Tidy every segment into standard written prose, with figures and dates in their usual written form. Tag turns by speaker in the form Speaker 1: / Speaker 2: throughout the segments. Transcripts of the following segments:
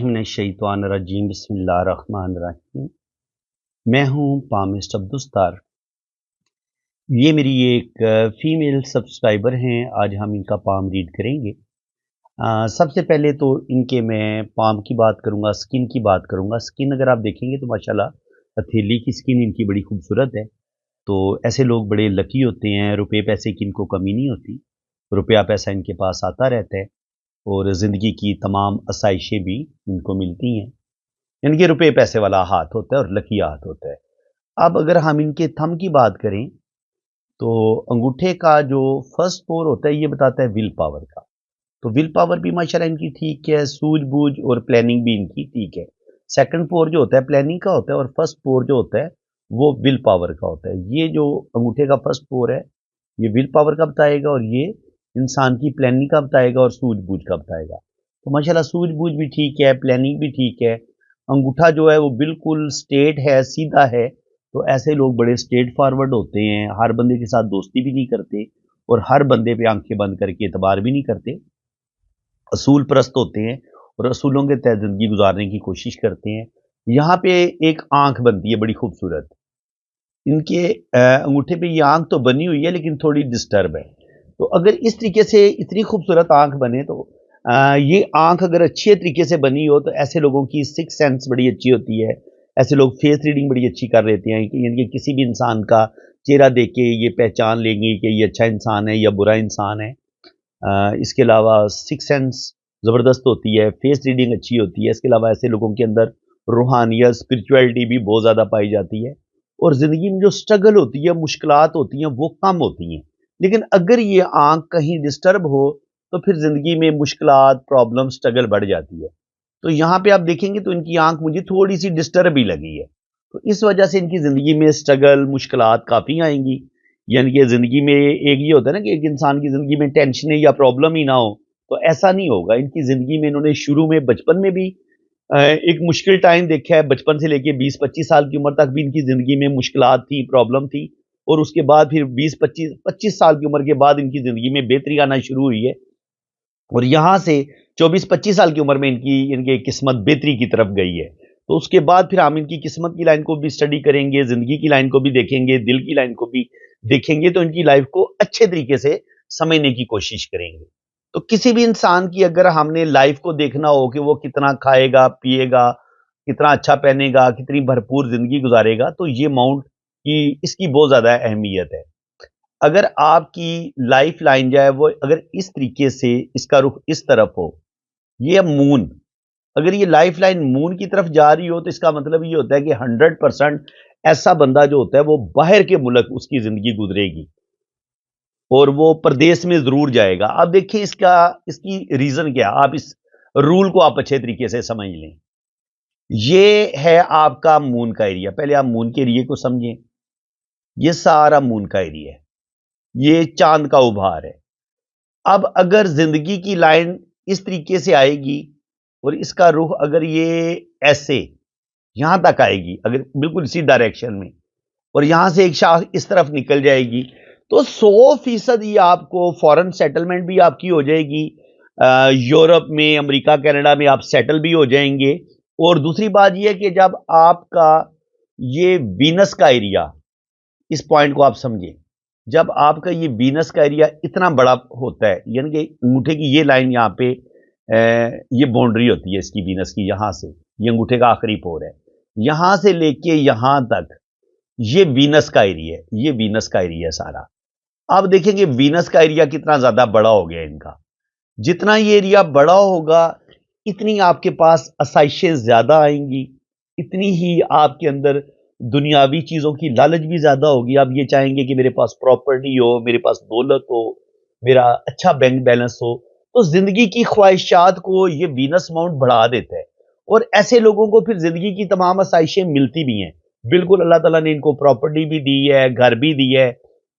Speaker 1: बिस्मिल्लाहिर्रहमानिर्रहीम बिस्मिल्लाहिर्रहमानिर्रहीम। मैं हूँ पामिस्ट अब्दुस्तार। ये मेरी एक फीमेल सब्सक्राइबर हैं। आज हम इनका पाम रीड करेंगे। सबसे पहले तो इनके मैं पाम की बात करूँगा, स्किन की बात करूँगा। स्किन अगर आप देखेंगे तो माशाल्लाह हथेली की स्किन इनकी बड़ी खूबसूरत है। तो ऐसे लोग बड़े लकी होते हैं, रुपए पैसे की इनको कमी नहीं होती, रुपया पैसा इनके पास आता रहता है और ज़िंदगी की तमाम आसाइशें भी इनको मिलती हैं। इनके रुपए पैसे वाला हाथ होता है और लकी हाथ होता है। अब अगर हम इनके थंब की बात करें तो अंगूठे का जो फर्स्ट पोर होता है ये बताता है विल पावर का। तो विल पावर भी माशाल्लाह इनकी ठीक है, सूझबूझ और प्लानिंग भी इनकी ठीक है। सेकंड पोर जो होता है प्लानिंग का होता है और फर्स्ट पोर जो होता है वो विल पावर का होता है। ये जो अंगूठे का फर्स्ट पोर है ये विल पावर का बताएगा और ये इंसान की प्लानिंग का बताएगा और सूझबूझ का बताएगा। तो माशाल्लाह सूझबूझ भी ठीक है, प्लानिंग भी ठीक है। अंगूठा जो है वो बिल्कुल स्ट्रेट है, सीधा है। तो ऐसे लोग बड़े स्ट्रेट फॉरवर्ड होते हैं, हर बंदे के साथ दोस्ती भी नहीं करते और हर बंदे पे आंखें बंद करके एतबार भी नहीं करते। असूल परस्त होते हैं और असूलों के तहत जिंदगी गुजारने की कोशिश करते हैं। यहाँ पे एक आंख बनती है बड़ी खूबसूरत। इनके अंगूठे पे ये आंख तो बनी हुई है लेकिन थोड़ी डिस्टर्ब है। तो अगर इस तरीके से इतनी खूबसूरत आंख बने तो ये आंख अगर अच्छे तरीके से बनी हो तो ऐसे लोगों की सिक्स सेंस बड़ी अच्छी होती है। ऐसे लोग फेस रीडिंग बड़ी अच्छी कर लेते हैं कि यानी कि किसी भी इंसान का चेहरा देख के ये पहचान लेंगे कि ये अच्छा इंसान है या बुरा इंसान है। इसके अलावा सिक्स सेंस ज़बरदस्त होती है, फेस रीडिंग अच्छी होती है। इसके अलावा ऐसे लोगों के अंदर रूहानियत, स्पिरिचुअलिटी भी बहुत ज़्यादा पाई जाती है और ज़िंदगी में जो स्ट्रगल होती है, मुश्किलात होती हैं, वो कम होती हैं। लेकिन अगर ये आँख कहीं डिस्टर्ब हो तो फिर ज़िंदगी में मुश्किलात, प्रॉब्लम, स्ट्रगल बढ़ जाती है। तो यहाँ पे आप देखेंगे तो इनकी आँख मुझे थोड़ी-सी डिस्टर्ब ही लगी है। तो इस वजह से इनकी ज़िंदगी में स्ट्रगल, मुश्किलात काफ़ी आएँगी। यानी कि ज़िंदगी में एक ये होता है ना कि एक इंसान की ज़िंदगी में टेंशनें या प्रॉब्लम ही ना हो, तो ऐसा नहीं होगा। इनकी ज़िंदगी में इन्होंने शुरू में बचपन में भी एक मुश्किल टाइम देखा है। बचपन से लेके 20-25 साल की उम्र तक भी इनकी ज़िंदगी में मुश्किलात थी, प्रॉब्लम थी और उसके बाद फिर 20-25 साल की उम्र के बाद इनकी ज़िंदगी में बेहतरी आना शुरू हुई है और यहाँ से 24-25 साल की उम्र में इनकी किस्मत बेहतरी की तरफ गई है। तो उसके बाद फिर हम इनकी किस्मत की लाइन को भी स्टडी करेंगे, ज़िंदगी की लाइन को भी देखेंगे, दिल की लाइन को भी देखेंगे, तो इनकी लाइफ को अच्छे तरीके से समझने की कोशिश करेंगे। तो किसी भी इंसान की अगर हमने लाइफ को देखना हो कि वो कितना खाएगा, पिएगा, कितना अच्छा पहनेगा, कितनी भरपूर ज़िंदगी गुजारेगा, तो ये अमाउंट की इसकी बहुत ज़्यादा अहमियत है। अगर आपकी लाइफ लाइन जो है वो अगर इस तरीके से इसका रुख इस तरफ हो, ये मून, अगर ये लाइफ लाइन मून की तरफ जा रही हो तो इसका मतलब ये होता है कि 100% ऐसा बंदा जो होता है वो बाहर के मुल्क उसकी जिंदगी गुजरेगी और वो प्रदेश में जरूर जाएगा। अब देखिए इसकी रीजन क्या है, आप इस रूल को आप अच्छे तरीके से समझ लें। ये है आपका मून का एरिया। पहले आप मून के एरिया को समझें। ये सारा मून का एरिया है, ये चांद का उभार है। अब अगर जिंदगी की लाइन इस तरीके से आएगी और इसका रुख अगर ये ऐसे यहां तक आएगी, अगर बिल्कुल इसी डायरेक्शन में, और यहां से एक शाख इस तरफ निकल जाएगी, तो 100% ये आपको फॉरेन सेटलमेंट भी आपकी हो जाएगी। यूरोप में, अमेरिका, कनाडा में आप सेटल भी हो जाएंगे। और दूसरी बात यह है कि जब आपका ये वीनस का एरिया, इस पॉइंट को आप समझें, जब आपका ये वीनस का एरिया इतना बड़ा होता है, यानी कि अंगूठे की ये लाइन यहाँ पे ये बाउंड्री होती है इसकी वीनस की, यहां से ये अंगूठे का आखिरी पोर है, यहां से लेके यहां तक ये वीनस का एरिया है। ये वीनस का एरिया है सारा। अब देखेंगे वीनस का एरिया कितना ज्यादा बड़ा हो गया इनका। जितना ये एरिया बड़ा होगा इतनी आपके पास आसाइशें ज्यादा आएंगी, इतनी ही आपके अंदर दुनियावी चीजों की लालच भी ज्यादा होगी। आप ये चाहेंगे कि मेरे पास प्रॉपर्टी हो, मेरे पास दौलत हो, मेरा अच्छा बैंक बैलेंस हो। तो जिंदगी की ख्वाहिशात को ये वीनस माउंट बढ़ा देता है और ऐसे लोगों को फिर जिंदगी की तमाम आसाइशें मिलती भी हैं। बिल्कुल अल्लाह ताला ने इनको प्रॉपर्टी भी दी है, घर भी दी है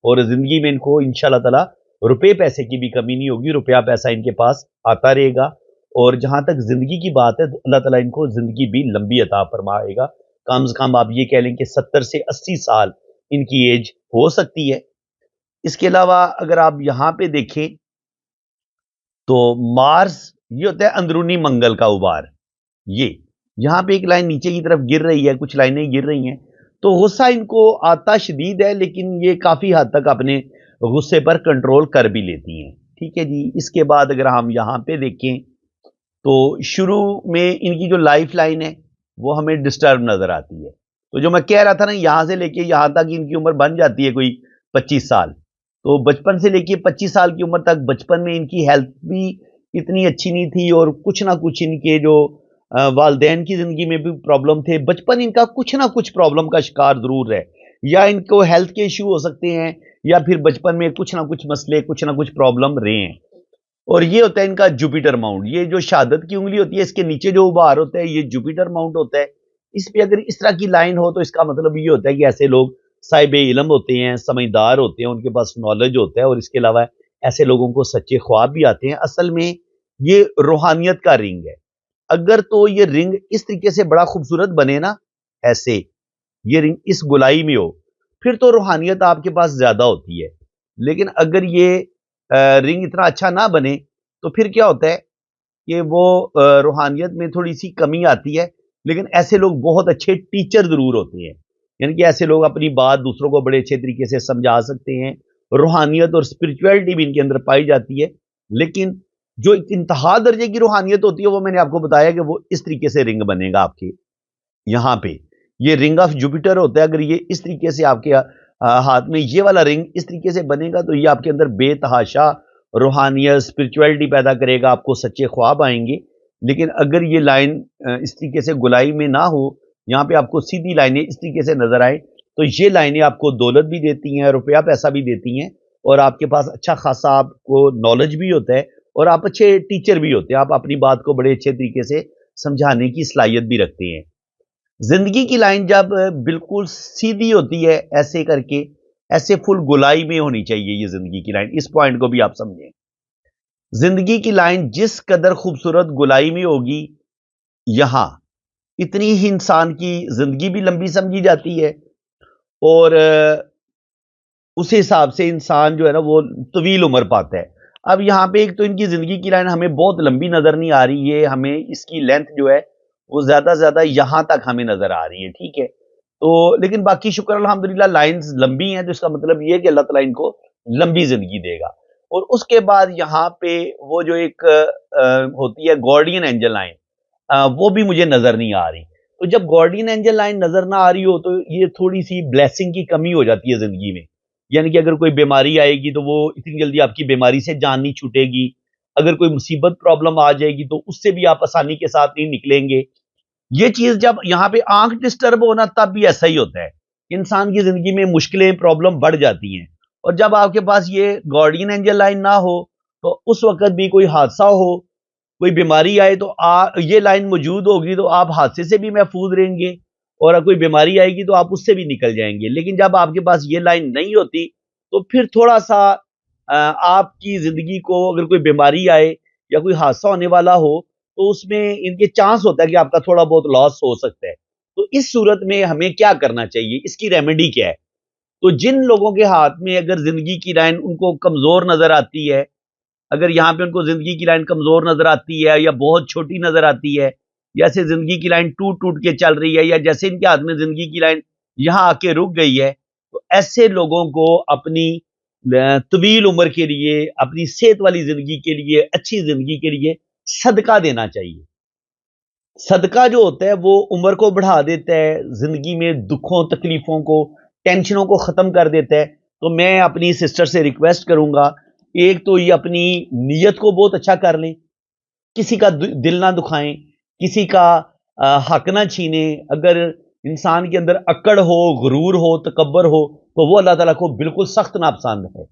Speaker 1: और जिंदगी में इनको इंशाल्लाह ताला रुपए पैसे की भी कमी नहीं होगी, रुपया पैसा इनके पास आता रहेगा। और जहां तक जिंदगी की बात है तो अल्लाह ताला इनको जिंदगी भी लंबी अता फरमाएगा। कम से कम आप ये कह लें कि 70 से 80 साल इनकी एज हो सकती है। इसके अलावा अगर आप यहां पे देखें तो मार्स ये होता है अंदरूनी मंगल का उभार। یہ یہاں پہ ایک لائن نیچے کی طرف گر رہی ہے، کچھ لائنیں گر رہی ہیں، تو غصہ ان کو آتا شدید ہے، لیکن یہ کافی حد تک اپنے غصے پر کنٹرول کر بھی لیتی ہیں. ٹھیک ہے جی. اس کے بعد اگر ہم یہاں پہ دیکھیں تو شروع میں ان کی جو لائف لائن ہے وہ ہمیں ڈسٹرب نظر آتی ہے. تو جو میں کہہ رہا تھا نا، یہاں سے لے کے یہاں تک ان کی عمر بن جاتی ہے کوئی 25 سال. تو بچپن سے لے کے 25 سال کی عمر تک، بچپن میں ان کی ہیلتھ بھی اتنی اچھی نہیں تھی، اور کچھ نہ کچھ ان کے جو والدین کی زندگی میں بھی پرابلم تھے. بچپن ان کا کچھ نہ کچھ پرابلم کا شکار ضرور ہے، یا ان کو ہیلتھ کے ایشو ہو سکتے ہیں، یا پھر بچپن میں کچھ نہ کچھ مسئلے، کچھ نہ کچھ پرابلم رہے ہیں. اور یہ ہوتا ہے ان کا جوپیٹر ماؤنٹ. یہ جو شہادت کی انگلی ہوتی ہے، اس کے نیچے جو ابھار ہوتا ہے، یہ جوپیٹر ماؤنٹ ہوتا ہے. اس پہ اگر اس طرح کی لائن ہو تو اس کا مطلب یہ ہوتا ہے کہ ایسے لوگ صاحب علم ہوتے ہیں، سمجھدار ہوتے ہیں، ان کے پاس نالج ہوتا ہے، اور اس کے علاوہ ایسے لوگوں کو سچے خواب بھی آتے ہیں. اصل میں یہ روحانیت کا رنگ ہے. اگر تو یہ رنگ اس طریقے سے بڑا خوبصورت بنے نا، ایسے یہ رنگ اس گلائی میں ہو، پھر تو روحانیت آپ کے پاس زیادہ ہوتی ہے. لیکن اگر یہ رنگ اتنا اچھا نہ بنے تو پھر کیا ہوتا ہے کہ وہ روحانیت میں تھوڑی سی کمی آتی ہے. لیکن ایسے لوگ بہت اچھے ٹیچر ضرور ہوتے ہیں، یعنی کہ ایسے لوگ اپنی بات دوسروں کو بڑے اچھے طریقے سے سمجھا سکتے ہیں. روحانیت اور اسپرچویلٹی بھی ان کے اندر پائی جاتی ہے. لیکن جو ایک انتہا درجے کی روحانیت ہوتی ہے، وہ میں نے آپ کو بتایا کہ وہ اس طریقے سے رنگ بنے گا آپ کے یہاں پہ. یہ رنگ آف جوپیٹر ہوتا ہے. اگر یہ اس طریقے سے آپ کے ہاتھ میں یہ والا رنگ اس طریقے سے بنے گا، تو یہ آپ کے اندر بے تحاشا روحانیت، اسپرچویلٹی پیدا کرے گا، آپ کو سچے خواب آئیں گے. لیکن اگر یہ لائن اس طریقے سے گلائی میں نہ ہو، یہاں پہ آپ کو سیدھی لائنیں اس طریقے سے نظر آئیں، تو یہ لائنیں آپ کو دولت بھی دیتی ہیں، روپیہ پیسہ بھی دیتی ہیں، اور آپ کے پاس اچھا خاصا آپ کو نالج بھی ہوتا ہے، اور آپ اچھے ٹیچر بھی ہوتے ہیں. آپ اپنی بات کو بڑے اچھے طریقے سے سمجھانے کی صلاحیت بھی رکھتے ہیں. زندگی کی لائن جب بالکل سیدھی ہوتی ہے ایسے کر کے، ایسے فل گلائی میں ہونی چاہیے یہ زندگی کی لائن. اس پوائنٹ کو بھی آپ سمجھیں. زندگی کی لائن جس قدر خوبصورت گلائی میں ہوگی، یہاں اتنی ہی انسان کی زندگی بھی لمبی سمجھی جاتی ہے، اور اس حساب سے انسان جو ہے نا وہ طویل عمر پاتا ہے. اب یہاں پہ ایک تو ان کی زندگی کی لائن ہمیں بہت لمبی نظر نہیں آ رہی ہے، ہمیں اس کی لینتھ جو ہے وہ زیادہ سے زیادہ یہاں تک ہمیں نظر آ رہی ہے. ٹھیک ہے. تو لیکن باقی شکر الحمدللہ لائنز لمبی ہیں، تو اس کا مطلب یہ ہے کہ اللہ تعالیٰ ان کو لمبی زندگی دے گا. اور اس کے بعد یہاں پہ وہ جو ایک ہوتی ہے گارڈین اینجل لائن، وہ بھی مجھے نظر نہیں آ رہی. تو جب گارڈین اینجل لائن نظر نہ آ رہی ہو، تو یہ تھوڑی سی بلیسنگ کی کمی ہو جاتی ہے زندگی میں. یعنی کہ اگر کوئی بیماری آئے گی تو وہ اتنی جلدی آپ کی بیماری سے جان نہیں چھوٹے گی. اگر کوئی مصیبت پرابلم آ جائے گی تو اس سے بھی آپ آسانی کے ساتھ نہیں نکلیں گے. یہ چیز جب یہاں پہ آنکھ ڈسٹرب ہونا، تب بھی ایسا ہی ہوتا ہے. انسان کی زندگی میں مشکلیں، پرابلم بڑھ جاتی ہیں. اور جب آپ کے پاس یہ گارڈین اینجل لائن نہ ہو، تو اس وقت بھی کوئی حادثہ ہو، کوئی بیماری آئے، تو یہ لائن موجود ہوگی تو آپ حادثے سے بھی محفوظ رہیں گے، اور اگر کوئی بیماری آئے گی تو آپ اس سے بھی نکل جائیں گے. لیکن جب آپ کے پاس یہ لائن نہیں ہوتی، تو پھر تھوڑا سا آپ کی زندگی کو اگر کوئی بیماری آئے یا کوئی حادثہ ہونے والا ہو، تو اس میں ان کے چانس ہوتا ہے کہ آپ کا تھوڑا بہت لاس ہو سکتا ہے. تو اس صورت میں ہمیں کیا کرنا چاہیے، اس کی ریمیڈی کیا ہے؟ تو جن لوگوں کے ہاتھ میں اگر زندگی کی لائن ان کو کمزور نظر آتی ہے، اگر یہاں پہ ان کو زندگی کی لائن کمزور نظر آتی ہے یا بہت چھوٹی نظر آتی ہے، یا ایسے زندگی کی لائن ٹوٹ ٹوٹ کے چل رہی ہے، یا جیسے ان کے ہاتھ میں زندگی کی لائن یہاں آ کے رک گئی ہے، تو ایسے لوگوں کو اپنی طویل عمر کے لیے، اپنی صحت والی زندگی کے لیے، اچھی زندگی کے لیے صدقہ دینا چاہیے. صدقہ جو ہوتا ہے وہ عمر کو بڑھا دیتا ہے، زندگی میں دکھوں، تکلیفوں کو، ٹینشنوں کو ختم کر دیتا ہے. تو میں اپنی سسٹر سے ریکویسٹ کروں گا، ایک تو یہ اپنی نیت کو بہت اچھا کر لیں، کسی کا دل نہ دکھائیں، کسی کا حق نہ چھینیں. اگر انسان کے اندر اکڑ ہو، غرور ہو، تکبر ہو، تو وہ اللہ تعالیٰ کو بالکل سخت ناپسند ہے.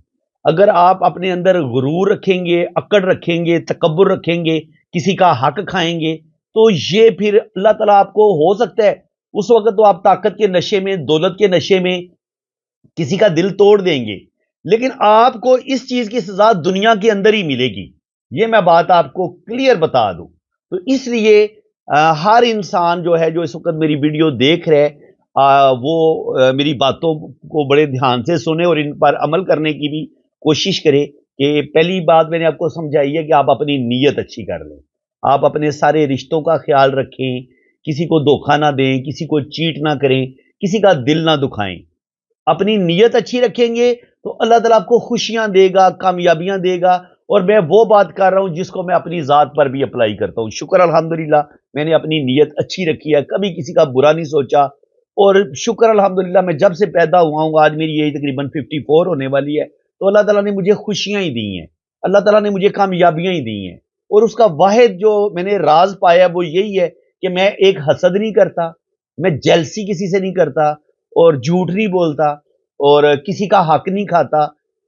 Speaker 1: اگر آپ اپنے اندر غرور رکھیں گے، اکڑ رکھیں گے، تکبر رکھیں گے، کسی کا حق کھائیں گے، تو یہ پھر اللہ تعالیٰ آپ کو، ہو سکتا ہے اس وقت تو آپ طاقت کے نشے میں، دولت کے نشے میں کسی کا دل توڑ دیں گے، لیکن آپ کو اس چیز کی سزا دنیا کے اندر ہی ملے گی. یہ میں بات آپ کو کلیئر بتا دوں. تو اس لیے ہر انسان جو ہے، جو اس وقت میری ویڈیو دیکھ رہے، وہ میری باتوں کو بڑے دھیان سے سنے اور ان پر عمل کرنے کی بھی کوشش کرے. کہ پہلی بات میں نے آپ کو سمجھائی ہے کہ آپ اپنی نیت اچھی کر لیں. آپ اپنے سارے رشتوں کا خیال رکھیں، کسی کو دھوکہ نہ دیں، کسی کو چیٹ نہ کریں، کسی کا دل نہ دکھائیں۔ اپنی نیت اچھی رکھیں گے تو اللہ تعالیٰ آپ کو خوشیاں دے گا، کامیابیاں دے گا۔ اور میں وہ بات کر رہا ہوں جس کو میں اپنی ذات پر بھی اپلائی کرتا ہوں۔ شکر الحمدللہ میں نے اپنی نیت اچھی رکھی ہے، کبھی کسی کا برا نہیں سوچا، اور شکر الحمدللہ میں جب سے پیدا ہوا ہوں، آج میری ایج تقریباً 54 ہونے والی ہے، تو اللہ تعالیٰ نے مجھے خوشیاں ہی دی ہیں، اللہ تعالیٰ نے مجھے کامیابیاں ہی دی ہیں۔ اور اس کا واحد جو میں نے راز پایا وہ یہی ہے کہ میں ایک حسد نہیں کرتا، میں جیلسی کسی سے نہیں کرتا، اور جھوٹ نہیں بولتا، اور کسی کا حق نہیں کھاتا،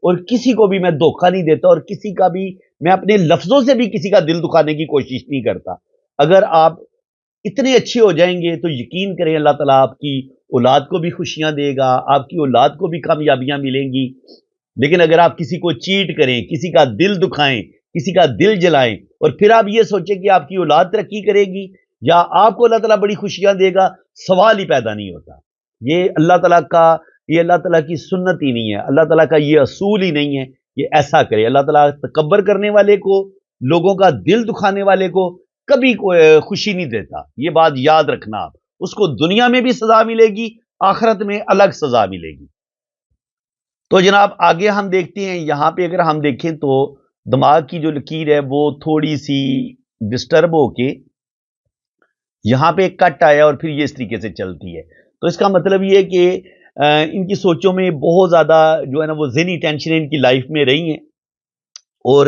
Speaker 1: اور کسی کو بھی میں دھوکہ نہیں دیتا، اور کسی کا بھی میں اپنے لفظوں سے بھی کسی کا دل دکھانے کی کوشش نہیں کرتا۔ اگر آپ اتنے اچھے ہو جائیں گے تو یقین کریں اللہ تعالیٰ آپ کی اولاد کو بھی خوشیاں دے گا، آپ کی اولاد کو بھی کامیابیاں ملیں گی۔ لیکن اگر آپ کسی کو چیٹ کریں، کسی کا دل دکھائیں، کسی کا دل جلائیں، اور پھر آپ یہ سوچیں کہ آپ کی اولاد ترقی کرے گی یا آپ کو اللہ تعالیٰ بڑی خوشیاں دے گا، سوال ہی پیدا نہیں ہوتا۔ یہ اللہ تعالیٰ کی سنت ہی نہیں ہے، اللہ تعالیٰ کا یہ اصول ہی نہیں ہے کہ ایسا کرے۔ اللہ تعالیٰ تکبر کرنے والے کو، لوگوں کا دل دکھانے والے کو کبھی کوئی خوشی نہیں دیتا۔ یہ بات یاد رکھنا آپ، اس کو دنیا میں بھی سزا ملے گی، آخرت میں الگ سزا ملے گی۔ تو جناب آگے ہم دیکھتے ہیں، یہاں پہ اگر ہم دیکھیں تو دماغ کی جو لکیر ہے وہ تھوڑی سی ڈسٹرب ہو کے یہاں پہ ایک کٹ آیا، اور پھر یہ اس طریقے سے چلتی ہے۔ تو اس کا مطلب یہ ہے کہ ان کی سوچوں میں بہت زیادہ جو ہے نا وہ ذہنی ٹینشنیں ان کی لائف میں رہی ہیں۔ اور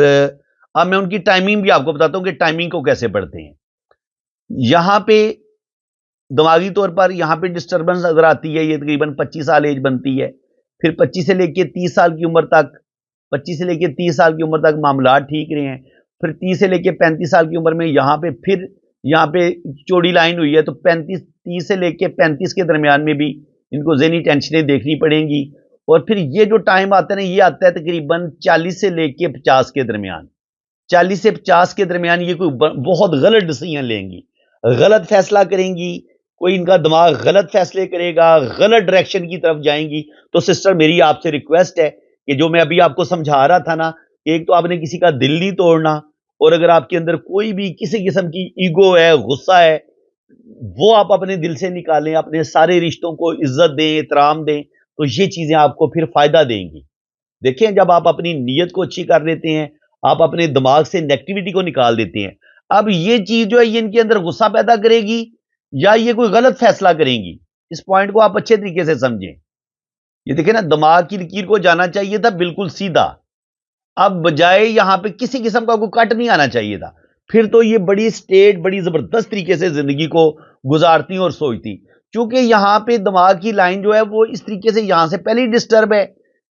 Speaker 1: اب میں ان کی ٹائمنگ بھی آپ کو بتاتا ہوں کہ ٹائمنگ کو کیسے پڑھتے ہیں۔ یہاں پہ دماغی طور پر یہاں پہ ڈسٹربنس نظر آتی ہے، یہ تقریباً 25 سال ایج بنتی ہے، پھر 25 سے لے کے 30 سال کی عمر تک، 25 سے لے کے 30 سال کی عمر تک معاملات ٹھیک رہے ہیں، پھر 30 سے لے کے 35 سال کی عمر میں یہاں پہ چوڑی لائن ہوئی ہے، تو 30 سے لے کے 35 کے درمیان میں بھی ان کو ذہنی ٹینشنیں دیکھنی پڑیں گی۔ اور پھر یہ جو ٹائم آتا ہے نا، یہ آتا ہے تقریباً 40 سے لے کے 50 کے درمیان۔ 40 سے 50 کے درمیان یہ کوئی بہت غلط ڈیسیژن لیں گی، غلط فیصلہ کریں گی، کوئی ان کا دماغ غلط فیصلے کرے گا، غلط ڈائریکشن کی طرف جائیں گی۔ تو سسٹر میری آپ سے ریکویسٹ ہے کہ جو میں ابھی آپ کو سمجھا رہا تھا نا، کہ ایک تو آپ نے کسی کا دل نہیں توڑنا، اور اگر آپ کے اندر کوئی بھی کسی قسم کی ایگو ہے، غصہ ہے، وہ آپ اپنے دل سے نکالیں، اپنے سارے رشتوں کو عزت دیں، احترام دیں، تو یہ چیزیں آپ کو پھر فائدہ دیں گی۔ دیکھیں جب آپ اپنی نیت کو اچھی کر لیتے ہیں، آپ اپنے دماغ سے نیگیٹیوٹی کو نکال دیتے ہیں، اب یہ چیز جو ہے یہ ان کے اندر غصہ پیدا کرے گی یا یہ کوئی غلط فیصلہ کریں گی، اس پوائنٹ کو آپ اچھے طریقے سے سمجھیں۔ یہ دیکھیں نا، دماغ کی لکیر کو جانا چاہیے تھا بالکل سیدھا، اب بجائے یہاں پہ کسی قسم کا کوئی کٹ نہیں آنا چاہیے تھا، پھر تو یہ بڑی اسٹیٹ بڑی زبردست طریقے سے زندگی کو گزارتی اور سوچتی۔ چونکہ یہاں پہ دماغ کی لائن جو ہے وہ اس طریقے سے یہاں سے پہلے ہی ڈسٹرب ہے،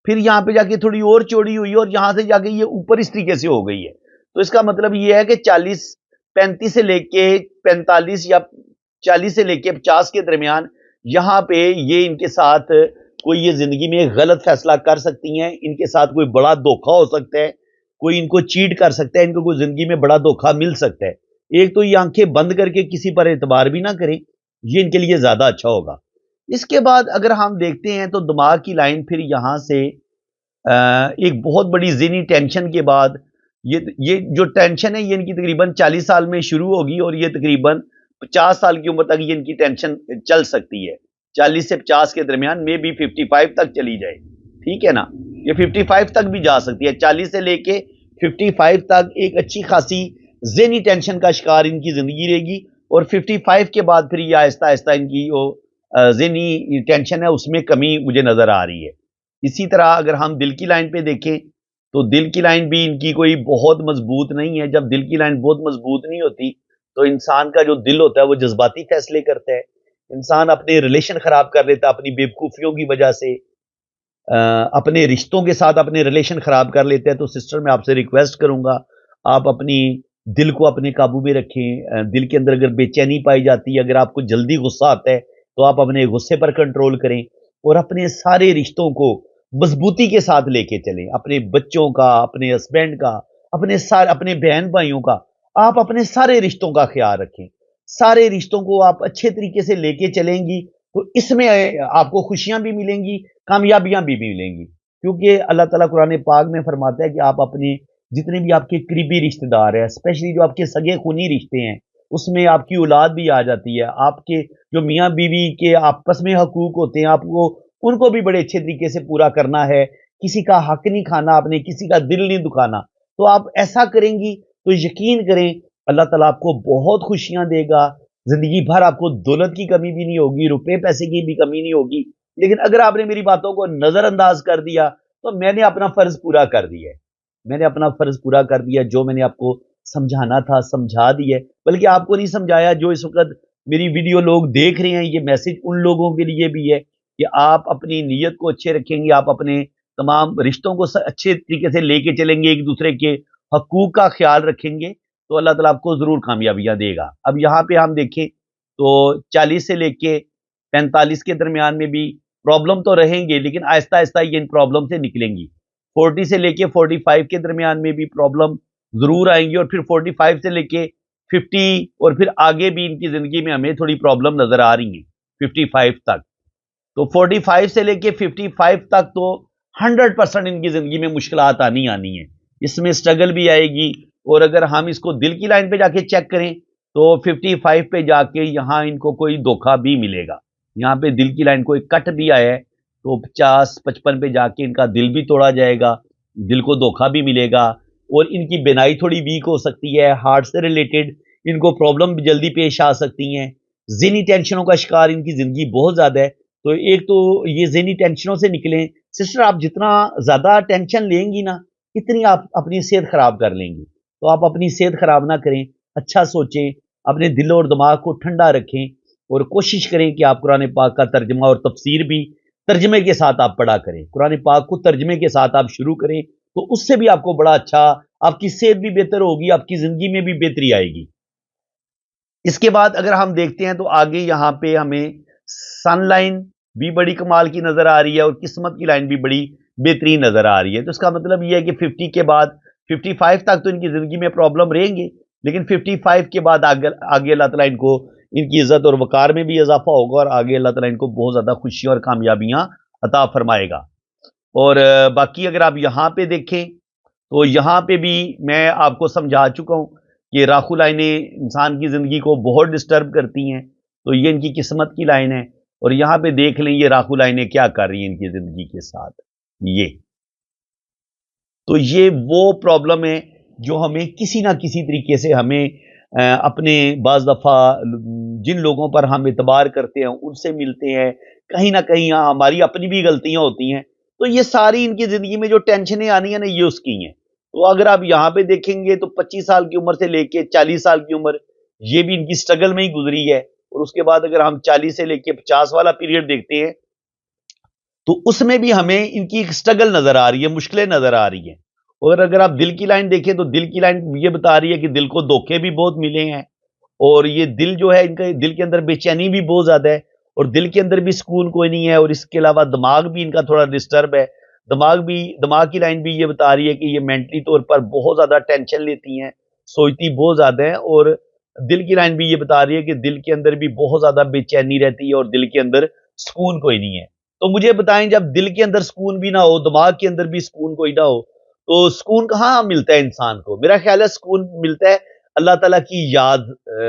Speaker 1: پھر یہاں پہ جا کے تھوڑی اور چوڑی ہوئی، اور یہاں سے جا کے یہ اوپر اس طریقے سے ہو گئی ہے۔ تو اس کا مطلب یہ ہے کہ 35 سے لے کے 45 یا 40 سے لے کے 50 کے درمیان یہاں پہ یہ ان کے ساتھ کوئی یہ زندگی میں غلط فیصلہ کر سکتی ہیں، ان کے ساتھ کوئی بڑا دھوکہ ہو سکتا ہے، کوئی ان کو چیٹ کر سکتا ہے، ان کو کوئی زندگی میں بڑا دھوکہ مل سکتا ہے۔ ایک تو یہ آنکھیں بند کر کے کسی پر اعتبار بھی نہ کریں، یہ ان کے لیے زیادہ اچھا ہوگا۔ اس کے بعد اگر ہم دیکھتے ہیں تو دماغ کی لائن پھر یہاں سے ایک بہت بڑی ذہنی ٹینشن کے بعد یہ جو ٹینشن ہے یہ ان کی تقریباً 40 سال میں شروع ہوگی، اور یہ تقریباً 50 سال کی عمر تک یہ ان کی ٹینشن چل سکتی ہے، 40 سے 50 کے درمیان میں بھی 55 تک چلی جائے، ٹھیک ہے نا، یہ 55 تک بھی جا سکتی ہے، 40 سے لے کے 55 تک ایک اچھی خاصی ذہنی ٹینشن کا شکار ان کی زندگی رہے گی، اور 55 کے بعد پھر یہ آہستہ آہستہ ان کی جو ذہنی ٹینشن ہے اس میں کمی مجھے نظر آ رہی ہے۔ اسی طرح اگر ہم دل کی لائن پہ دیکھیں تو دل کی لائن بھی ان کی کوئی بہت مضبوط نہیں ہے۔ جب دل کی لائن بہت مضبوط نہیں ہوتی تو انسان کا جو دل ہوتا ہے وہ جذباتی فیصلے کرتا ہے، انسان اپنے ریلیشن خراب کر لیتا ہے اپنی بے وقوفیوں کی وجہ سے، اپنے رشتوں کے ساتھ اپنے ریلیشن خراب کر لیتے ہیں۔ تو سسٹر میں آپ سے ریکویسٹ کروں گا آپ اپنی دل کو اپنے قابو میں رکھیں۔ دل کے اندر اگر بے چینی پائی جاتی ہے، اگر آپ کو جلدی غصہ آتا ہے تو آپ اپنے غصے پر کنٹرول کریں، اور اپنے سارے رشتوں کو مضبوطی کے ساتھ لے کے چلیں، اپنے بچوں کا، اپنے ہسبینڈ کا، اپنے بہن بھائیوں کا، آپ اپنے سارے رشتوں کا خیال رکھیں۔ سارے رشتوں کو آپ اچھے طریقے سے لے کے چلیں گی تو اس میں آپ کو خوشیاں بھی ملیں گی، کامیابیاں بھی ملیں گی، کیونکہ اللہ تعالیٰ قرآن پاک میں فرماتا ہے کہ آپ اپنے जितने भी आपके करीबी रिश्तेदार हैं, स्पेशली जो आपके सगे खूनी रिश्ते हैं, उसमें आपकी औलाद भी आ जाती है। आपके जो मियाँ बीवी के आपस में हकूक होते हैं, आपको उनको भी बड़े अच्छे तरीके से पूरा करना है। किसी का हक नहीं खाना आपने, किसी का दिल नहीं दुखाना। तो आप ऐसा करेंगी तो यकीन करें अल्लाह ताला आपको बहुत खुशियां देगा। जिंदगी भर आपको दौलत की कमी भी नहीं होगी, रुपए पैसे की भी कमी नहीं होगी। लेकिन अगर आपने मेरी बातों को नजरअंदाज कर दिया तो मैंने अपना फर्ज पूरा कर दिया है। मैंने अपना फर्ज पूरा कर दिया, जो मैंने आपको समझाना था समझा दिया। बल्कि आपको नहीं समझाया, जो इस वक्त मेरी वीडियो लोग देख रहे हैं, ये मैसेज उन लोगों के लिए भी है कि आप अपनी नीयत को अच्छे रखेंगे, आप अपने तमाम रिश्तों को अच्छे तरीके से लेके चलेंगे, एक दूसरे के हकूक का ख्याल रखेंगे, तो अल्लाह ताला आपको जरूर कामयाबियां देगा। अब यहाँ पे हम देखें तो 40 से लेके 45 के दरमियान में भी प्रॉब्लम तो रहेंगे, लेकिन आहिस्ता आहिस्ता ये इन प्रॉब्लम से निकलेंगी। 40 से लेके 45 के दरमियान में भी प्रॉब्लम जरूर आएंगी, और फिर 45 से लेके 50 और फिर आगे भी इनकी जिंदगी में हमें थोड़ी प्रॉब्लम नजर आ रही है 55 तक। तो 45 से लेके 55 तक तो 100% इनकी जिंदगी में मुश्किलात आनी आनी है, इसमें स्ट्रगल भी आएगी। और अगर हम इसको दिल की लाइन पे जाके चेक करें तो 55 पे जाके यहाँ इनको कोई धोखा भी मिलेगा। यहाँ पे दिल की लाइन को एक कट भी आया है, तो 50-55 पे जाके इनका दिल भी तोड़ा जाएगा, दिल को धोखा भी मिलेगा, और इनकी बिनाई थोड़ी वीक हो सकती है। हार्ट से रिलेटेड इनको प्रॉब्लम भी जल्दी पेश आ सकती हैं। ज़हनी टेंशनों का शिकार इनकी जिंदगी बहुत ज्यादा है। तो एक तो ये ज़हनी टेंशनों से निकलें। सिस्टर, आप जितना ज्यादा टेंशन लेंगी ना, इतनी आप अपनी सेहत खराब कर लेंगी। तो आप अपनी सेहत खराब ना करें, अच्छा सोचें, अपने दिल और दिमाग को ठंडा रखें, और कोशिश करें कि आप कुरान पाक का तर्जमा और तफसीर भी तर्जमे के साथ आप पढ़ा करें। कुरान पाक को तर्जमे के साथ आप शुरू करें, तो उससे भी आपको बड़ा अच्छा, आपकी सेहत भी बेहतर होगी, आपकी जिंदगी में भी बेहतरी आएगी। इसके बाद अगर हम देखते हैं तो आगे यहाँ पे हमें सन लाइन भी बड़ी कमाल की नजर आ रही है, और किस्मत की लाइन भी बड़ी बेहतरीन नजर आ रही है। तो इसका मतलब यह है कि 50 के बाद 55 तक तो इनकी जिंदगी में प्रॉब्लम रहेंगे, लेकिन 55 के बाद आगे आगे अल्लाह ताला इनको इनकी इज्जत और वकार में भी इजाफा होगा, और आगे अल्लाह ताला इनको बहुत ज्यादा खुशियां और कामयाबियां अता फरमाएगा। और बाकी अगर आप यहाँ पे देखें तो यहाँ पे भी मैं आपको समझा चुका हूँ कि राखू लाइनें इंसान की जिंदगी को बहुत डिस्टर्ब करती हैं। तो ये इनकी किस्मत की लाइन है, और यहाँ पे देख लें ये राखू लाइनें क्या कर रही हैं इनकी जिंदगी के साथ। ये तो ये वो प्रॉब्लम है जो हमें किसी ना किसी तरीके से हमें अपने बाज दफा जिन लोगों पर हम इतबार करते हैं उनसे मिलते हैं, कहीं ना कहीं हमारी अपनी भी गलतियां होती हैं। तो ये सारी इनकी जिंदगी में जो टेंशनें आनी है ना, ये उसकी हैं। तो अगर आप यहाँ पे देखेंगे तो 25 साल की उम्र से लेके 40 साल की उम्र, ये भी इनकी स्ट्रगल में ही गुजरी है। और उसके बाद अगर हम 40 से लेके 50 वाला पीरियड देखते हैं तो उसमें भी हमें इनकी एक स्ट्रगल नजर आ रही है, मुश्किलें नजर आ रही हैं। और अगर आप दिल की लाइन देखें तो दिल की लाइन ये बता रही है कि दिल को धोखे भी बहुत मिले हैं, और ये दिल जो है इनका, दिल के अंदर बेचैनी भी बहुत ज्यादा है, और दिल के अंदर भी सुकून कोई नहीं है। और इसके अलावा दिमाग भी इनका थोड़ा डिस्टर्ब है। दिमाग की लाइन भी ये बता रही है कि ये मेंटली तौर पर बहुत ज्यादा टेंशन लेती हैं, सोचती बहुत ज्यादा है। और दिल की लाइन भी ये बता रही है कि दिल के अंदर भी बहुत ज्यादा बेचैनी रहती है, और दिल के अंदर सुकून कोई नहीं है। तो मुझे बताएं, जब दिल के अंदर सुकून भी ना हो, दिमाग के अंदर भी सुकून कोई ना हो, तो सुकून कहाँ मिलता है इंसान को? मेरा ख्याल है सुकून मिलता है अल्लाह ताला की याद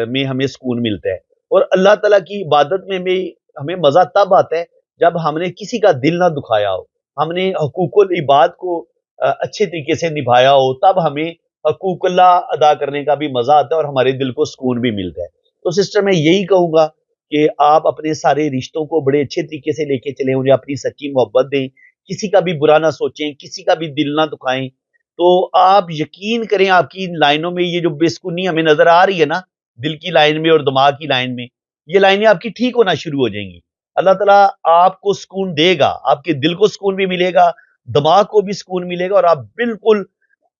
Speaker 1: में, हमें सुकून मिलता है। और अल्लाह ताला की इबादत में भी हमें मजा तब आता है जब हमने किसी का दिल ना दुखाया हो, हमने हकूकुल इबाद को अच्छे तरीके से निभाया हो, तब हमें हकूकुल्लाह अदा करने का भी मजा आता है, और हमारे दिल को सुकून भी मिलता है। तो सिस्टर, मैं यही कहूंगा कि आप अपने सारे रिश्तों को बड़े अच्छे तरीके से लेके चलें, उन्हें अपनी सच्ची मोहब्बत दें, किसी का भी बुरा ना सोचें, किसी का भी दिल ना दुखाएं। तो आप यकीन करें, आपकी इन लाइनों में ये जो बेसुकूनी हमें नजर आ रही है ना, दिल की लाइन में और दिमाग की लाइन में, ये लाइनें आपकी ठीक होना शुरू हो जाएंगी। अल्लाह ताला आपको सुकून देगा, आपके दिल को सुकून भी मिलेगा, दिमाग को भी सुकून मिलेगा, और आप बिल्कुल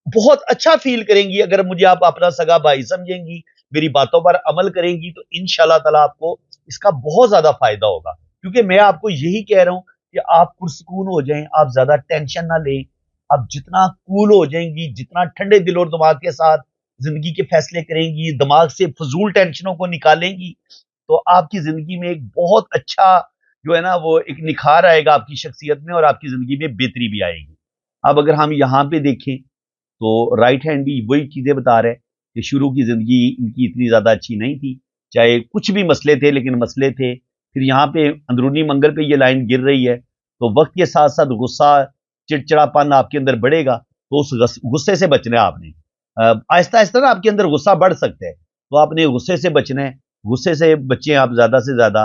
Speaker 1: बहुत अच्छा फील करेंगी। अगर मुझे आप अपना सगा भाई समझेंगी, मेरी बातों पर अमल करेंगी, तो इंशाल्लाह ताला आपको इसका बहुत ज्यादा फायदा होगा। क्योंकि मैं आपको यही कह रहा हूं कि आप पुरसुकून हो जाएं, आप ज्यादा टेंशन ना लें। आप जितना कूल हो जाएंगी, जितना ठंडे दिल और दिमाग के साथ जिंदगी के फैसले करेंगी, दिमाग से फजूल टेंशनों को निकालेंगी, तो आपकी जिंदगी में एक बहुत अच्छा जो है ना, वो एक निखार आएगा आपकी शख्सियत में, और आपकी जिंदगी में बेहतरी भी आएगी। अब अगर हम यहाँ पे देखें تو رائٹ ہینڈ بھی وہی چیزیں بتا رہے کہ شروع کی زندگی ان کی اتنی زیادہ اچھی نہیں تھی، چاہے کچھ بھی مسئلے تھے لیکن مسئلے تھے. پھر یہاں پہ اندرونی منگل پہ یہ لائن گر رہی ہے تو وقت کے ساتھ ساتھ غصہ چڑچڑا پن آپ کے اندر بڑھے گا، تو اس غصے سے بچنا ہے آپ نے. آہستہ آہستہ نا آپ کے اندر غصہ بڑھ سکتا ہے، تو آپ نے غصے سے بچنا ہے، غصے سے بچیں آپ زیادہ سے زیادہ.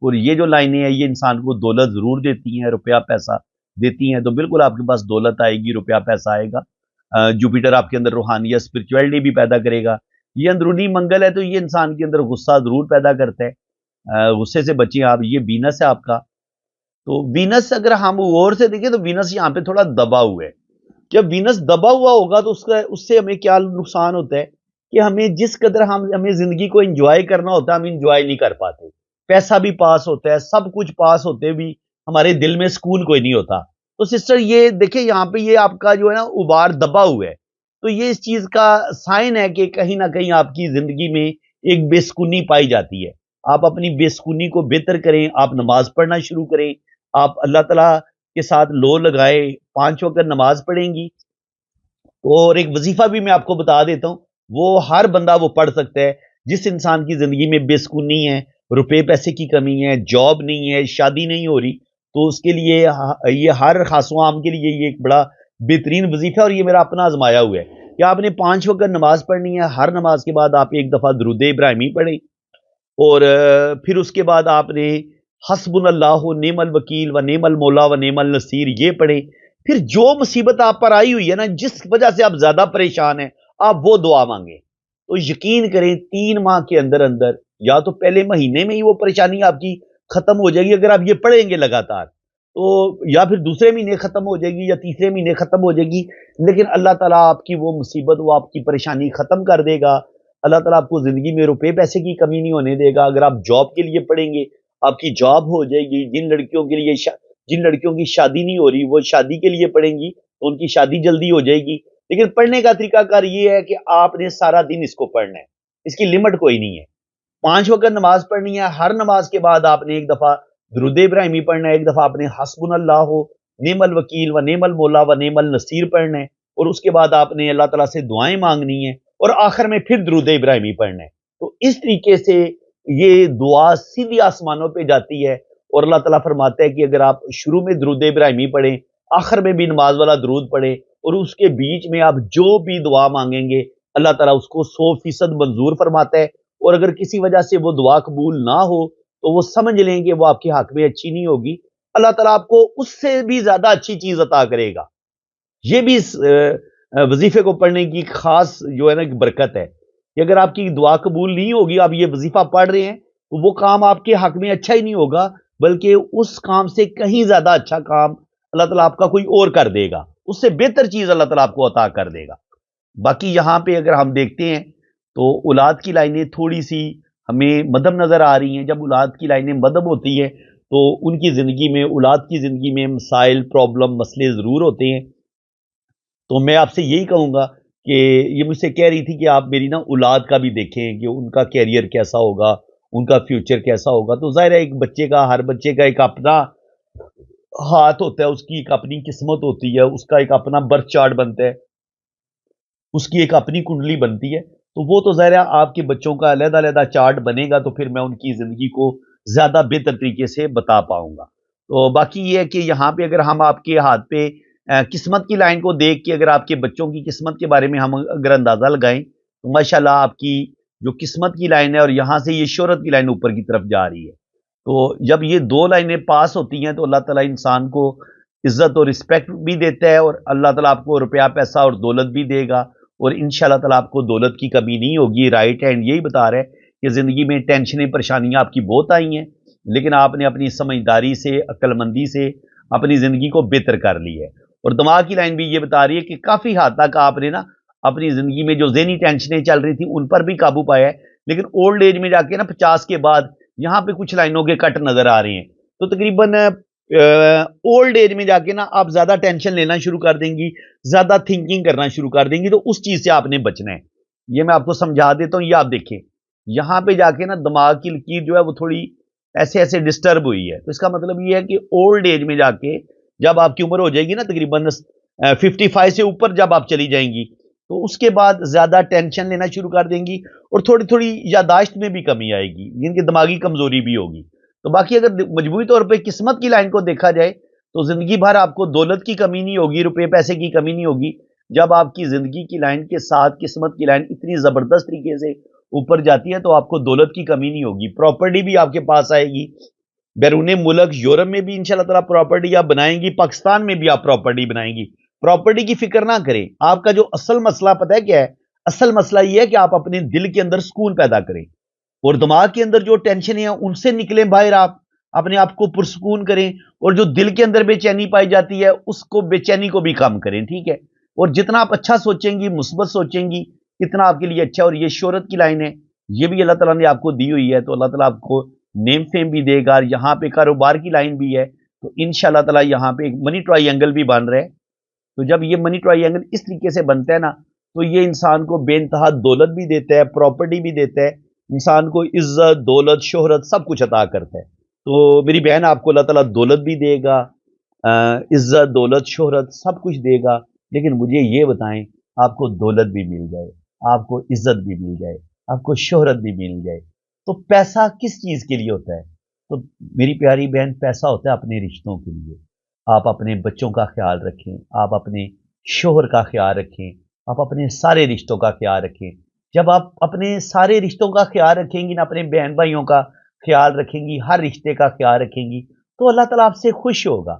Speaker 1: اور یہ جو لائنیں ہیں یہ انسان کو دولت ضرور دیتی ہیں، روپیہ پیسہ دیتی ہیں، تو بالکل آپ کے پاس دولت آئے گی، روپیہ پیسہ آئے گا. جوپیٹر آپ کے اندر روحانیت اسپرچویلٹی بھی پیدا کرے گا. یہ اندرونی منگل ہے تو یہ انسان کے اندر غصہ ضرور پیدا کرتا ہے. غصے سے بچیں آپ. یہ وینس ہے آپ کا، تو وینس اگر ہم غور سے دیکھیں تو وینس یہاں پہ تھوڑا دبا ہوا ہے. جب وینس دبا ہوا ہوگا تو اس سے ہمیں کیا نقصان ہوتا ہے کہ ہمیں جس قدر ہمیں زندگی کو انجوائے کرنا ہوتا ہے ہم انجوائے نہیں کر پاتے. پیسہ بھی پاس ہوتا ہے، سب کچھ پاس ہوتے بھی ہمارے دل میں سکون کوئی نہیں ہوتا. تو سسٹر یہ دیکھیں یہاں پہ یہ آپ کا جو ہے نا ابار دبا ہوا ہے، تو یہ اس چیز کا سائن ہے کہ کہیں نہ کہیں آپ کی زندگی میں ایک بے سکونی پائی جاتی ہے. آپ اپنی بے سکونی کو بہتر کریں، آپ نماز پڑھنا شروع کریں، آپ اللہ تعالیٰ کے ساتھ لو لگائے 5 وقت نماز پڑھیں گی. اور ایک وظیفہ بھی میں آپ کو بتا دیتا ہوں، وہ ہر بندہ وہ پڑھ سکتا ہے. جس انسان کی زندگی میں بے سکونی ہے، روپے پیسے کی کمی ہے، جاب نہیں ہے، شادی نہیں ہو رہی، تو اس کے لیے یہ ہر خاص و عام کے لیے یہ ایک بڑا بہترین وظیفہ ہے. اور یہ میرا اپنا آزمایا ہوا ہے کہ آپ نے 5 وقت نماز پڑھنی ہے. ہر نماز کے بعد آپ ایک دفعہ درود ابراہیمی پڑھیں، اور پھر اس کے بعد آپ نے حسبنا اللہ و نعم الوکیل و نعم المولا و نعم النصیر یہ پڑھیں. پھر جو مصیبت آپ پر آئی ہوئی ہے نا، جس وجہ سے آپ زیادہ پریشان ہیں، آپ وہ دعا مانگیں. تو یقین کریں 3 ماہ کے اندر اندر یا تو پہلے مہینے میں ہی وہ پریشانی آپ کی ختم ہو جائے گی اگر آپ یہ پڑھیں گے لگاتار، تو یا پھر دوسرے مہینے ختم ہو جائے گی یا تیسرے مہینے ختم ہو جائے گی. لیکن اللہ تعالیٰ آپ کی وہ مصیبت، وہ آپ کی پریشانی ختم کر دے گا. اللہ تعالیٰ آپ کو زندگی میں روپے پیسے کی کمی نہیں ہونے دے گا. اگر آپ جاب کے لیے پڑھیں گے آپ کی جاب ہو جائے گی. جن لڑکیوں کی شادی نہیں ہو رہی وہ شادی کے لیے پڑھیں گی تو ان کی شادی جلدی ہو جائے گی. لیکن پڑھنے کا طریقہ کار یہ ہے کہ آپ نے سارا دن اس کو پڑھنا ہے، اس کی لمٹ کوئی نہیں ہے. 5 وقت نماز پڑھنی ہے، ہر نماز کے بعد آپ نے ایک دفعہ درود ابراہیمی پڑھنا ہے، ایک دفعہ آپ نے حسبنا اللہ ہو نعم الوکیل و نعم المولا و نعم النصیر پڑھنا ہے، اور اس کے بعد آپ نے اللہ تعالیٰ سے دعائیں مانگنی ہیں، اور آخر میں پھر درود ابراہیمی پڑھنا ہے. تو اس طریقے سے یہ دعا سیدھی آسمانوں پہ جاتی ہے. اور اللہ تعالیٰ فرماتا ہے کہ اگر آپ شروع میں درود ابراہیمی پڑھیں، آخر میں بھی نماز والا درود پڑھیں، اور اس کے بیچ میں آپ جو بھی دعا مانگیں گے اللہ تعالیٰ اس کو 100% منظور فرماتا ہے. اور اگر کسی وجہ سے وہ دعا قبول نہ ہو تو وہ سمجھ لیں کہ وہ آپ کے حق میں اچھی نہیں ہوگی، اللہ تعالیٰ آپ کو اس سے بھی زیادہ اچھی چیز عطا کرے گا. یہ بھی اس وظیفے کو پڑھنے کی خاص جو ہے نا ایک برکت ہے کہ اگر آپ کی دعا قبول نہیں ہوگی، آپ یہ وظیفہ پڑھ رہے ہیں تو وہ کام آپ کے حق میں اچھا ہی نہیں ہوگا، بلکہ اس کام سے کہیں زیادہ اچھا کام اللہ تعالیٰ آپ کا کوئی اور کر دے گا، اس سے بہتر چیز اللہ تعالیٰ آپ کو عطا کر دے گا. باقی یہاں پہ اگر ہم دیکھتے ہیں تو اولاد کی لائنیں تھوڑی سی ہمیں مدھم نظر آ رہی ہیں. جب اولاد کی لائنیں مدھم ہوتی ہیں تو ان کی زندگی میں، اولاد کی زندگی میں مسائل، پرابلم، مسئلے ضرور ہوتے ہیں. تو میں آپ سے یہی کہوں گا کہ یہ مجھ سے کہہ رہی تھی کہ آپ میری نا اولاد کا بھی دیکھیں کہ ان کا کیریئر کیسا ہوگا، ان کا فیوچر کیسا ہوگا. تو ظاہر ہے ایک بچے کا، ہر بچے کا ایک اپنا ہاتھ ہوتا ہے، اس کی ایک اپنی قسمت ہوتی ہے، اس کا ایک اپنا برتھ چارٹ بنتا ہے، اس کی ایک اپنی کنڈلی بنتی ہے. تو وہ تو ظاہر ہے آپ کے بچوں کا علیحدہ علیحدہ چارٹ بنے گا تو پھر میں ان کی زندگی کو زیادہ بہتر طریقے سے بتا پاؤں گا. تو باقی یہ ہے کہ یہاں پہ اگر ہم آپ کے ہاتھ پہ قسمت کی لائن کو دیکھ کے اگر آپ کے بچوں کی قسمت کے بارے میں ہم اگر اندازہ لگائیں تو ماشاءاللہ آپ کی جو قسمت کی لائن ہے اور یہاں سے یہ شہرت کی لائن اوپر کی طرف جا رہی ہے. تو جب یہ 2 لائنیں پاس ہوتی ہیں تو اللہ تعالیٰ انسان کو عزت اور رسپیکٹ بھی دیتا ہے، اور اللہ تعالیٰ آپ کو روپیہ پیسہ اور دولت بھی دے گا، اور انشاءاللہ تعالیٰ آپ کو دولت کی کمی نہیں ہوگی. رائٹ ہینڈ یہی بتا رہا ہے کہ زندگی میں ٹینشنیں، پریشانیاں آپ کی بہت آئی ہیں، لیکن آپ نے اپنی سمجھداری سے، عقل مندی سے اپنی زندگی کو بہتر کر لی ہے. اور دماغ کی لائن بھی یہ بتا رہی ہے کہ کافی حد تک آپ نے نا اپنی زندگی میں جو ذہنی ٹینشنیں چل رہی تھیں ان پر بھی قابو پایا ہے. لیکن اولڈ ایج میں جا کے نا 50 کے بعد یہاں پہ کچھ لائنوں کے کٹ نظر آ رہے ہیں. تو تقریباً اولڈ ایج میں جا کے نا آپ زیادہ ٹینشن لینا شروع کر دیں گی، زیادہ تھنکنگ کرنا شروع کر دیں گی، تو اس چیز سے آپ نے بچنا ہے. یہ میں آپ کو سمجھا دیتا ہوں، یہ آپ دیکھیں یہاں پہ جا کے نا دماغ کی لکیر جو ہے وہ تھوڑی ایسے ایسے ڈسٹرب ہوئی ہے. تو اس کا مطلب یہ ہے کہ اولڈ ایج میں جا کے جب آپ کی عمر ہو جائے گی نا تقریباً 55 से ऊपर जब आप चली जाएंगी तो उसके बाद ज्यादा टेंशन लेना शुरू कर देंगी और थोड़ी थोड़ी यादाश्त में भी कमी आएगी, जिनकी दिमागी कमजोरी भी होगी। तो बाकी अगर मजबूरी तौर पे किस्मत की लाइन को देखा जाए तो जिंदगी भर आपको दौलत की कमी नहीं होगी, रुपए पैसे की कमी नहीं होगी। जब आपकी जिंदगी की लाइन के साथ किस्मत की लाइन इतनी जबरदस्त तरीके से ऊपर जाती है तो आपको दौलत की कमी नहीं होगी, प्रॉपर्टी भी आपके पास आएगी। बैरून मुल्क यूरोप में भी इंशाल्लाह ताला प्रॉपर्टी आप बनाएंगी, पाकिस्तान में भी आप प्रॉपर्टी बनाएंगी। प्रॉपर्टी की फिक्र ना करें। आपका जो असल मसला पता है क्या है? असल मसला यह है कि आप अपने दिल के अंदर सुकून पैदा करें और दिमाग के अंदर जो टेंशन है उनसे निकलें बाहर। आप अपने आप को पुरसुकून करें और जो दिल के अंदर बेचैनी पाई जाती है उसको, बेचैनी को भी कम करें, ठीक है? और जितना आप अच्छा सोचेंगी, मुस्बत सोचेंगी, इतना आपके लिए अच्छा। और ये शोहरत की लाइन है, ये भी अल्लाह ताला ने आपको दी हुई है, तो अल्लाह ताला आपको नेम फेम भी देगा। यहाँ पे कारोबार की लाइन भी है, तो इंशाल्लाह ताला यहाँ पे एक मनी ट्रायंगल भी बन रहा है। तो जब ये मनी ट्रायंगल इस तरीके से बनता है ना, तो ये इंसान को बेइंतहा दौलत भी देता है, प्रॉपर्टी भी देता है, इंसान को इज्जत, दौलत, शोहरत सब कुछ अता करता है। तो मेरी बहन, आपको अल्लाह ताला दौलत भी देगा, इज्जत, दौलत, शोहरत सब कुछ देगा। लेकिन मुझे ये बताएं, आपको दौलत भी मिल जाए, आपको इज्जत भी मिल जाए, आपको शोहरत भी मिल जाए, तो पैसा किस चीज के लिए होता है? तो मेरी प्यारी बहन, पैसा होता है अपने रिश्तों के लिए। आप अपने बच्चों का ख्याल रखें, आप अपने शोहर का ख्याल रखें, आप अपने सारे रिश्तों का ख्याल रखें। जब आप अपने सारे रिश्तों का ख्याल रखेंगी ना, अपने बहन भाइयों का ख्याल रखेंगी, हर रिश्ते का ख्याल रखेंगी, तो अल्लाह ताला आपसे खुश होगा।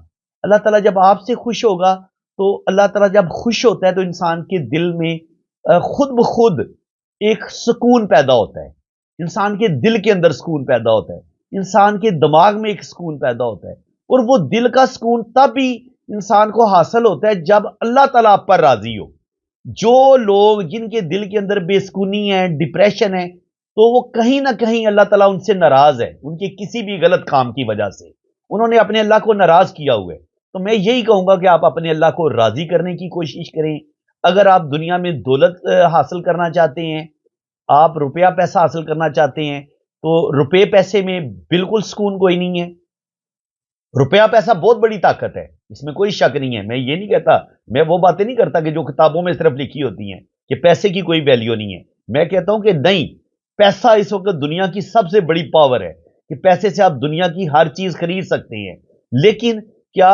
Speaker 1: अल्लाह ताला जब आपसे खुश होगा, तो अल्लाह ताला जब खुश होता है तो इंसान के दिल में खुद ब खुद एक सुकून पैदा होता है। इंसान के दिल के अंदर सुकून पैदा होता है, इंसान के दिमाग में एक सुकून पैदा होता है। और वो दिल का सुकून तब भी इंसान को हासिल होता है जब अल्लाह ताला आप पर राजी हो। जो लोग, जिनके दिल के अंदर बेसुकूनी है, डिप्रेशन है, तो वो कहीं ना कहीं अल्लाह ताला उनसे नाराज है, उनके किसी भी गलत काम की वजह से उन्होंने अपने अल्लाह को नाराज किया हुआ है। तो मैं यही कहूंगा कि आप अपने अल्लाह को राजी करने की कोशिश करें। अगर आप दुनिया में दौलत हासिल करना चाहते हैं, आप रुपया पैसा हासिल करना चाहते हैं, तो रुपये पैसे में बिल्कुल सुकून कोई नहीं है। रुपया पैसा बहुत बड़ी ताकत है, इसमें कोई शक नहीं है। मैं ये नहीं कहता, मैं वो बातें नहीं करता कि जो किताबों में सिर्फ लिखी होती हैं कि पैसे की कोई वैल्यू नहीं है। मैं कहता हूं कि नहीं, पैसा इस वक्त दुनिया की सबसे बड़ी पावर है कि पैसे से आप दुनिया की हर चीज खरीद सकते हैं। लेकिन क्या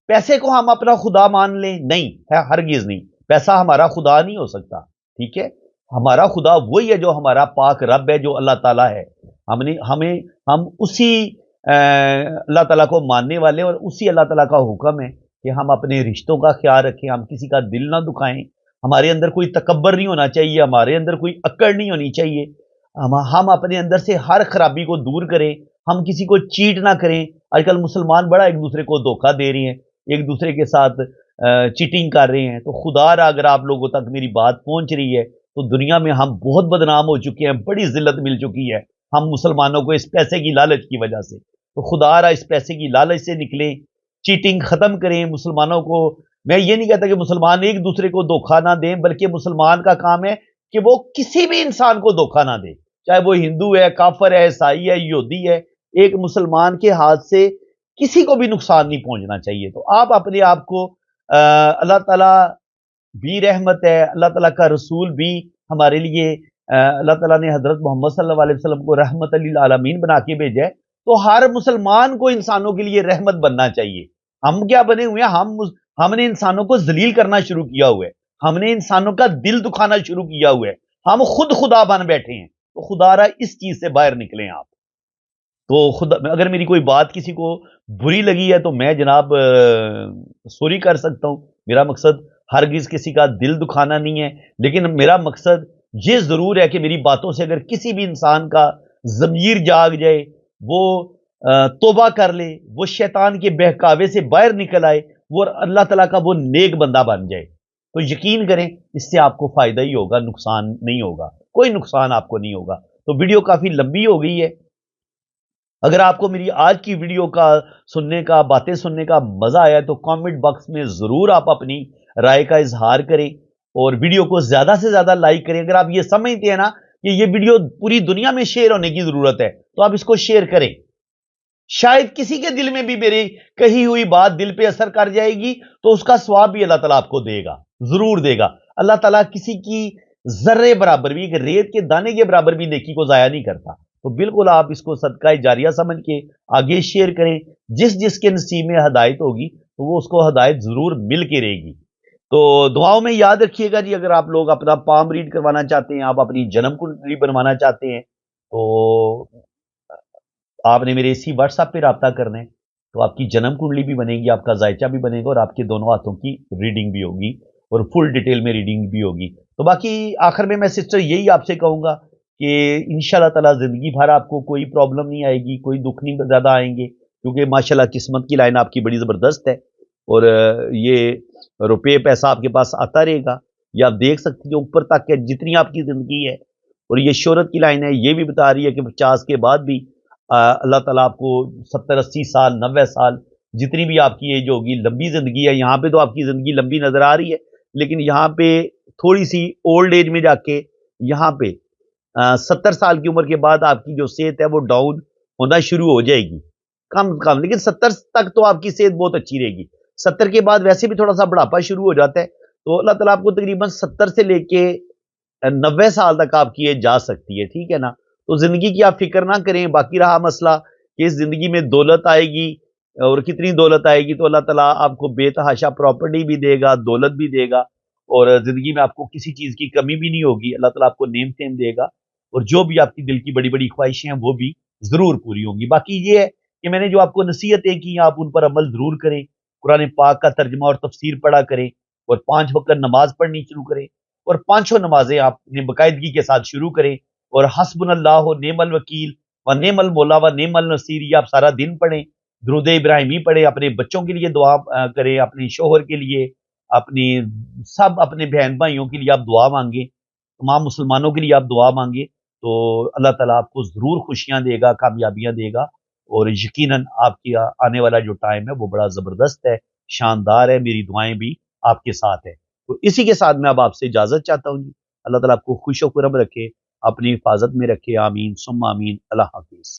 Speaker 1: पैसे को हम अपना खुदा मान लें? नहीं है, हरगिज नहीं। पैसा हमारा खुदा नहीं हो सकता, ठीक है? हमारा खुदा वही है जो हमारा पाक रब है, जो अल्लाह ताला है। हम उसी अल्लाह ताला को मानने वाले, और उसी अल्लाह ताला का हुक्म है कि हम अपने रिश्तों का ख्याल रखें, हम किसी का दिल ना दुखाएं, हमारे अंदर कोई तकब्बर नहीं होना चाहिए, हमारे अंदर कोई अक्कड़ नहीं होनी चाहिए। हम अपने अंदर से हर खराबी को दूर करें, हम किसी को चीट ना करें। आजकल मुसलमान बड़ा एक दूसरे को धोखा दे रहे हैं, एक दूसरे के साथ चीटिंग कर रहे हैं। तो खुदारा अगर आप लोगों तक मेरी बात पहुंच रही है, तो दुनिया में हम बहुत बदनाम हो चुके हैं, बड़ी जिल्लत मिल चुकी है हम मुसलमानों को इस पैसे की लालच की वजह से। तो खुदारा इस पैसे की लालच से निकलें, चीटिंग खत्म करें। मुसलमानों को, मैं ये नहीं कहता कि मुसलमान एक दूसरे को धोखा ना दें, बल्कि मुसलमान का काम है कि वो किसी भी इंसान को धोखा ना दे, चाहे वो हिंदू है, काफर है, ईसाई है, यहूदी है। एक मुसलमान के हाथ से किसी को भी नुकसान नहीं पहुंचना चाहिए। तो आप अपने आप को, अल्लाह ताला भी रहमत है, अल्लाह ताला का रसूल भी हमारे लिए, अल्लाह ताला ने हजरत मोहम्मद सल्लल्लाहु अलैहि वसल्लम को रहमत लिल आलमीन बना के भेजा है। तो हर मुसलमान को इंसानों के लिए रहमत बनना चाहिए। हम क्या बने हुए हैं? हमने इंसानों को जलील करना शुरू किया हुआ है, हमने इंसानों का दिल दुखाना शुरू किया हुआ है, हम खुद खुदा बन बैठे हैं। तो खुदारा इस चीज से बाहर निकलें आप। तो खुदा, अगर मेरी कोई बात किसी को बुरी लगी है तो मैं जनाब सॉरी कर सकता हूं। मेरा मकसद हरगिज किसी का दिल दुखाना नहीं है, लेकिन मेरा मकसद ये जरूर है कि मेरी बातों से अगर किसी भी इंसान का ज़मीर जाग जाए, वो तौबा कर ले, वो शैतान के बहकावे से बाहर निकल आए, वो अल्लाह ताला का वो नेक बंदा बन जाए, तो यकीन करें इससे आपको फायदा ही होगा, नुकसान नहीं होगा, कोई नुकसान आपको नहीं होगा। तो वीडियो काफी लंबी हो गई है। अगर आपको मेरी आज की वीडियो का सुनने का, बातें सुनने का मजा आया तो कमेंट बॉक्स में जरूर आप अपनी राय का इजहार करें और वीडियो को ज्यादा से ज्यादा लाइक करें। अगर आप ये समझते हैं ना कि ये वीडियो पूरी दुनिया में शेयर होने की जरूरत है, तो आप इसको शेयर करें। शायद किसी के दिल में भी मेरी कही हुई बात दिल पे असर कर जाएगी, तो उसका सवाब भी अल्लाह ताला आपको देगा, जरूर देगा। अल्लाह ताला किसी की जर्रे बराबर भी, एक रेत के दाने के बराबर भी नेकी को जाया नहीं करता। तो बिल्कुल आप इसको सदका जारिया समझ के आगे शेयर करें। जिस जिसके नसीब में हदायत होगी तो वो उसको हदायत जरूर मिल के रहेगी। तो दुआओं में याद रखिएगा जी, अगर आप लोग अपना पाम रीड करवाना चाहते हैं, आप अपनी जन्म कुंडली बनवाना चाहते हैं, तो आपने मेरे इसी व्हाट्सएप पे राब्ता करना है। तो आपकी जन्म कुंडली भी बनेगी, आपका जायचा भी बनेगा और आपके दोनों हाथों की रीडिंग भी होगी और फुल डिटेल में रीडिंग भी होगी। तो बाकी आखिर में मैं सिस्टर यही आपसे कहूँगा कि इंशाल्लाह ताला ज़िंदगी भर आपको कोई प्रॉब्लम नहीं आएगी, कोई दुख नहीं ज़्यादा आएंगे, क्योंकि माशाल्लाह किस्मत की लाइन आपकी बड़ी ज़बरदस्त है। और ये रुपये पैसा आपके पास आता रहेगा। ये आप देख सकते हैं ऊपर तक है जितनी आपकी ज़िंदगी है। और ये शोहरत की लाइन है, ये भी बता रही है कि 50 के बाद भी अल्लाह ताला आपको 70-80 साल 90 साल जितनी भी आपकी एज होगी, लंबी ज़िंदगी है। यहाँ पे तो आपकी ज़िंदगी लंबी नज़र आ रही है, लेकिन यहाँ पे थोड़ी सी ओल्ड एज में जाके यहाँ पे 70 साल की उम्र के बाद आपकी जो सेहत है वो डाउन होना शुरू हो जाएगी, कम कम। लेकिन 70 तक तो आपकी सेहत बहुत अच्छी रहेगी। 70 के बाद वैसे भी थोड़ा सा बुढ़ापा शुरू हो जाता है। तो अल्लाह ताला आपको तकरीबन 70 से लेके 90 साल तक आपकी एज जा सकती है, ठीक है ना। तो जिंदगी की आप फिक्र ना करें। बाकी रहा मसला कि इस जिंदगी में दौलत आएगी और कितनी दौलत आएगी, तो अल्लाह ताला आपको बेतहाशा प्रॉपर्टी भी देगा, दौलत भी देगा और जिंदगी में आपको किसी चीज की कमी भी नहीं होगी। अल्लाह ताला आपको नेम फेम देगा और जो भी आपकी दिल की बड़ी बड़ी ख्वाहिशें हैं वो भी जरूर पूरी होंगी। बाकी ये है कि मैंने जो आपको नसीहतें की आप उन पर अमल जरूर करें। कुरान पाक का तर्जमा और तफसीर पढ़ा करें और 5 वक्त नमाज पढ़नी शुरू करें और पांचों नमाजें आपने बाकायदगी के साथ शुरू करें। और हस्बुनल्लाह व नेमल वकील व नेमल मौला व नेमल नसीर, ये आप सारा दिन पढ़ें। दुरूद इब्राहिमी पढ़ें, अपने बच्चों के लिए दुआ करें, अपने शोहर के लिए, अपनी सब अपने बहन भाइयों के लिए आप दुआ मांगे, तमाम मुसलमानों के लिए आप दुआ मांगे। तो अल्लाह ताला आपको जरूर खुशियां देगा, कामयाबियां देगा और यकीनन आपकी आने वाला जो टाइम है वो बड़ा जबरदस्त है, शानदार है। मेरी दुआएं भी आपके साथ है। तो इसी के साथ मैं अब आपसे इजाजत चाहता हूँ जी। अल्लाह ताला आपको खुश खुरम रखे, अपनी हिफाजत में रखे। आमीन सुम्मा आमीन। अल्लाह हाफिज।